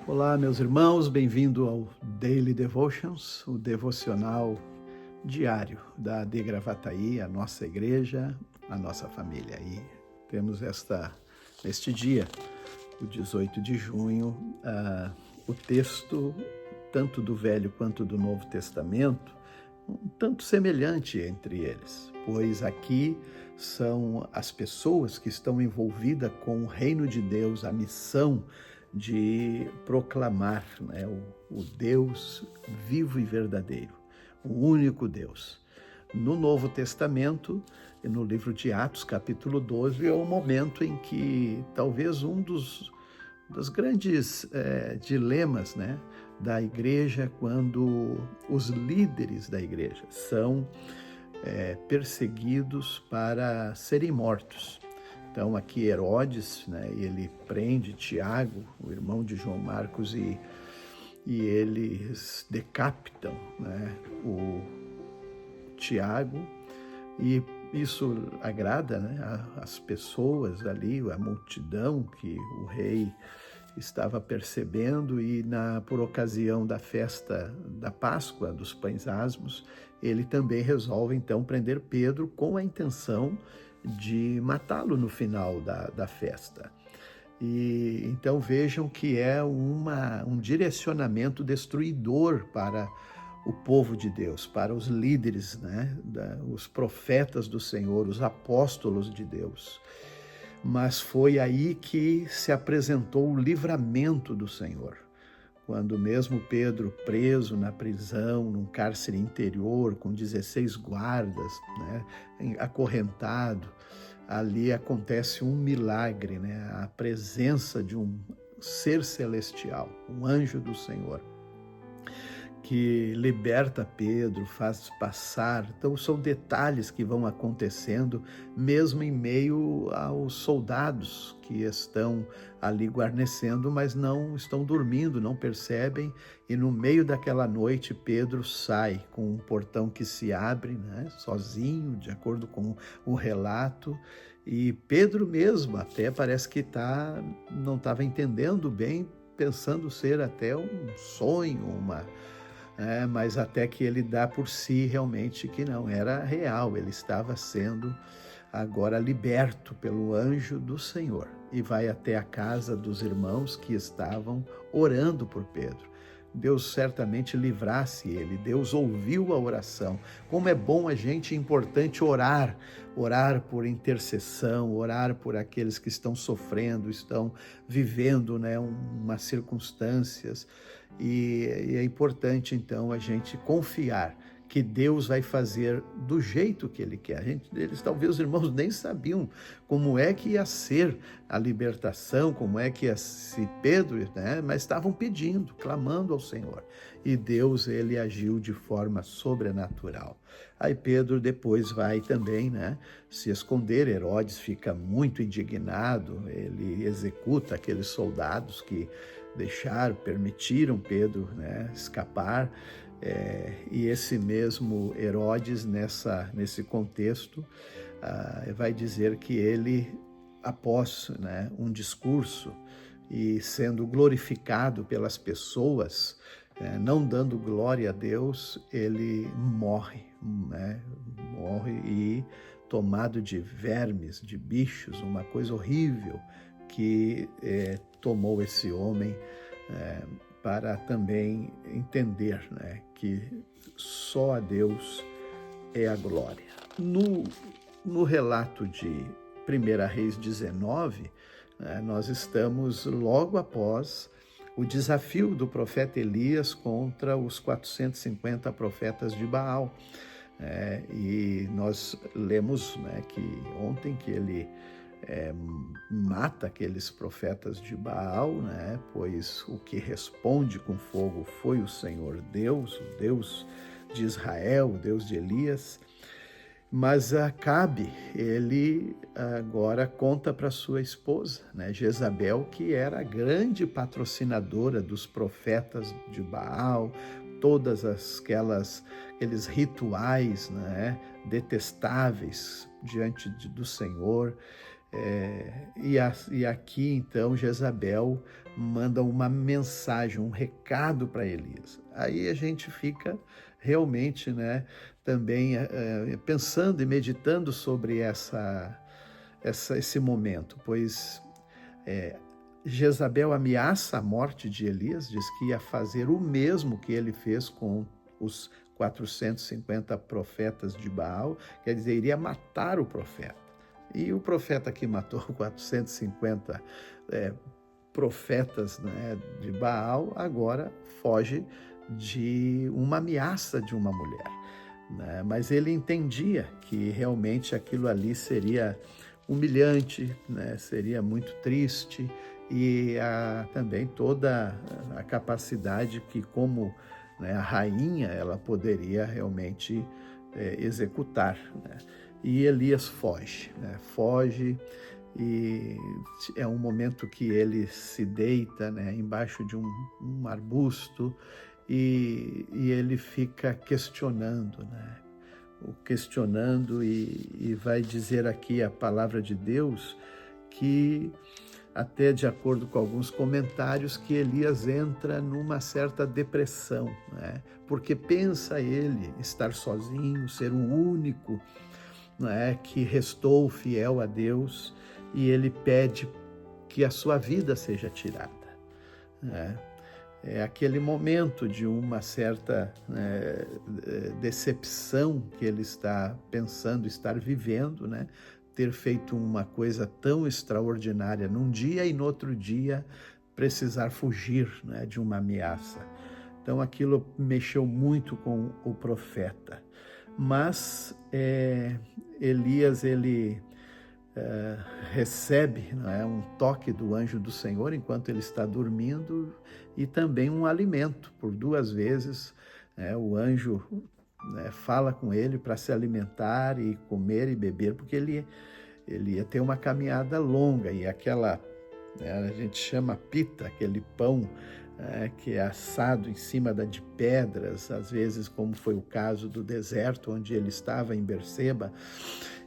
Olá, meus irmãos, bem-vindo ao Daily Devotions, o devocional diário da AD Gravataí, a nossa igreja, a nossa família. E temos neste dia, o 18 de junho, o texto, tanto do Velho quanto do Novo Testamento, um tanto semelhante entre eles, pois aqui são as pessoas que estão envolvidas com o reino de Deus, a missão de proclamar, né, o Deus vivo e verdadeiro, o único Deus. No Novo Testamento, no livro de Atos, capítulo 12, é o momento em que talvez um dos grandes dilemas, né, da igreja, quando os líderes da igreja são perseguidos para serem mortos. Então aqui Herodes, né, ele prende Tiago, o irmão de João Marcos, e eles decapitam, né, o Tiago, e isso agrada, né, as pessoas ali, a multidão que o rei estava percebendo, e por ocasião da festa da Páscoa, dos Pães Asmos, ele também resolve então prender Pedro com a intenção de matá-lo no final da festa. E então vejam que é um direcionamento destruidor para o povo de Deus, para os líderes, né, os profetas do Senhor, os apóstolos de Deus. Mas foi aí que se apresentou o livramento do Senhor. Quando mesmo Pedro preso na prisão, num cárcere interior, com 16 guardas, né, acorrentado, ali acontece um milagre, né, a presença de um ser celestial, um anjo do Senhor, que liberta Pedro, faz passar. Então são detalhes que vão acontecendo mesmo em meio aos soldados que estão ali guarnecendo, mas não estão dormindo, não percebem, e no meio daquela noite Pedro sai com um portão que se abre, né, sozinho, de acordo com o relato, e Pedro mesmo até parece que não estava entendendo bem, pensando ser até um sonho, mas até que ele dá por si realmente que não, era real, ele estava sendo agora liberto pelo anjo do Senhor, e vai até a casa dos irmãos que estavam orando por Pedro. Deus certamente livrasse ele, Deus ouviu a oração. Como é bom importante orar por intercessão, orar por aqueles que estão sofrendo, estão vivendo, né, umas circunstâncias, e é importante então a gente confiar que Deus vai fazer do jeito que Ele quer. Talvez os irmãos nem sabiam como é que ia ser a libertação, como é que ia ser Pedro, né? Mas estavam pedindo, clamando ao Senhor. E Deus, Ele agiu de forma sobrenatural. Aí Pedro depois vai também, né, se esconder. Herodes fica muito indignado, ele executa aqueles soldados que permitiram Pedro, né, escapar. E esse mesmo Herodes, nesse contexto, vai dizer que ele, após, né, um discurso e sendo glorificado pelas pessoas, não dando glória a Deus, ele morre, né, morre, e tomado de vermes, de bichos, uma coisa horrível que tomou esse homem, para também entender, né, que só a Deus é a glória. No relato de 1 Reis 19, nós estamos logo após o desafio do profeta Elias contra os 450 profetas de Baal. E nós lemos, né, que ontem que ele mata aqueles profetas de Baal, né, pois o que responde com fogo foi o Senhor Deus, o Deus de Israel, o Deus de Elias. Mas Acabe, ele agora conta para sua esposa, né, Jezabel, que era a grande patrocinadora dos profetas de Baal, todas aqueles rituais, né, detestáveis diante do Senhor. E aqui, então, Jezabel manda uma mensagem, um recado para Elias. Aí a gente fica realmente, né, também pensando e meditando sobre esse momento, pois Jezabel ameaça a morte de Elias, diz que ia fazer o mesmo que ele fez com os 450 profetas de Baal, quer dizer, iria matar o profeta. E o profeta que matou 450 profetas, né, de Baal, agora foge de uma ameaça de uma mulher, né? Mas ele entendia que realmente aquilo ali seria humilhante, né? Seria muito triste, e também toda a capacidade que, como, né, a rainha, ela poderia realmente executar, né? E Elias foge, né? Foge, e é um momento que ele se deita, né, embaixo de um arbusto, e ele fica questionando, né? Questionando, e vai dizer aqui a palavra de Deus que, até de acordo com alguns comentários, que Elias entra numa certa depressão, né? Porque pensa ele estar sozinho, ser o único, né, que restou fiel a Deus, e ele pede que a sua vida seja tirada, né? É aquele momento de uma certa decepção que ele está pensando estar vivendo, né? Ter feito uma coisa tão extraordinária num dia e no outro dia precisar fugir, né, de uma ameaça. Então aquilo mexeu muito com o profeta. Mas Elias, ele recebe, né, um toque do anjo do Senhor enquanto ele está dormindo, e também um alimento. Por 2 vezes, né, o anjo, né, fala com ele para se alimentar e comer e beber, porque ele ia ter uma caminhada longa, e aquela, né, a gente chama pita, aquele pão que é assado em cima de pedras, às vezes, como foi o caso do deserto onde ele estava, em Berseba,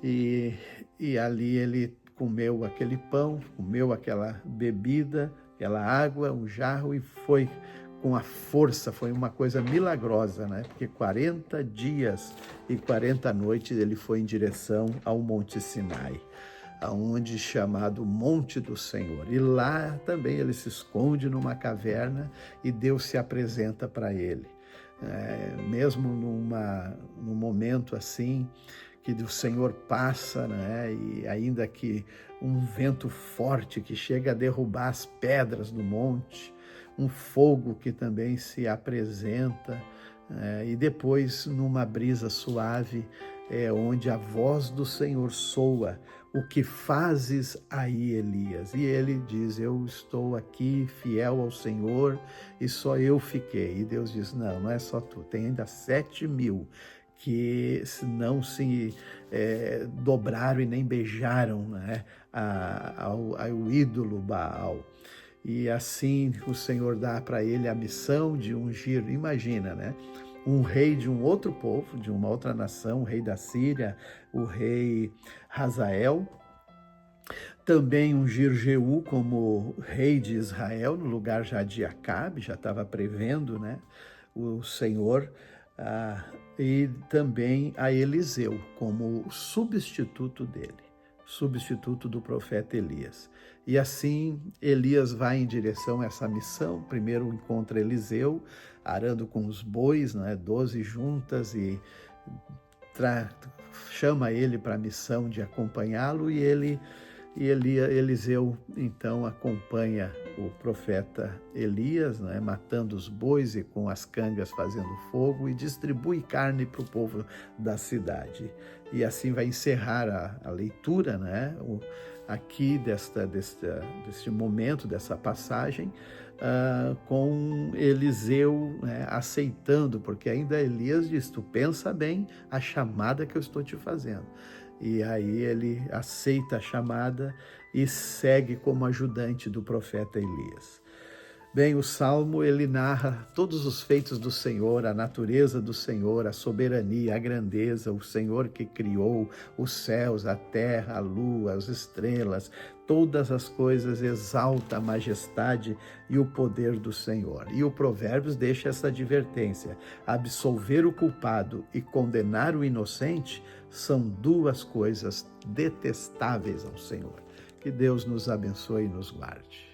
e ali ele comeu aquele pão, comeu aquela bebida, aquela água, um jarro, e foi com a força, foi uma coisa milagrosa, né? Porque 40 dias e 40 noites ele foi em direção ao Monte Sinai, aonde chamado Monte do Senhor. E lá também ele se esconde numa caverna e Deus se apresenta para ele. Mesmo num momento assim, que o Senhor passa, né? E ainda que um vento forte que chega a derrubar as pedras do monte, um fogo que também se apresenta, e depois, numa brisa suave, onde a voz do Senhor soa: o que fazes aí, Elias? E ele diz: eu estou aqui fiel ao Senhor e só eu fiquei. E Deus diz: não é só tu, tem ainda 7.000 que não se dobraram e nem beijaram, né, ao ídolo Baal. E assim o Senhor dá para ele a missão de ungir, imagina, né? Um rei de um outro povo, de uma outra nação, o rei da Síria, o rei Hazael. Também ungir Jeú como rei de Israel, no lugar já de Acabe, já estava prevendo, né, o Senhor. E também a Eliseu como substituto dele, substituto do profeta Elias. E assim Elias vai em direção a essa missão. Primeiro encontra Eliseu arando com os bois, né, 12 juntas, e chama ele para a missão de acompanhá-lo, e Eliseu então acompanha o profeta Elias, né, matando os bois e com as cangas fazendo fogo, e distribui carne para o povo da cidade. E assim vai encerrar a leitura, né, aqui deste momento, dessa passagem, com Eliseu, né, aceitando, porque ainda Elias diz: tu pensa bem a chamada que eu estou te fazendo. E aí ele aceita a chamada e segue como ajudante do profeta Elias. Bem, o Salmo, ele narra todos os feitos do Senhor, a natureza do Senhor, a soberania, a grandeza, o Senhor que criou os céus, a terra, a lua, as estrelas, todas as coisas, exalta a majestade e o poder do Senhor. E o Provérbios deixa essa advertência: absolver o culpado e condenar o inocente são duas coisas detestáveis ao Senhor. Que Deus nos abençoe e nos guarde.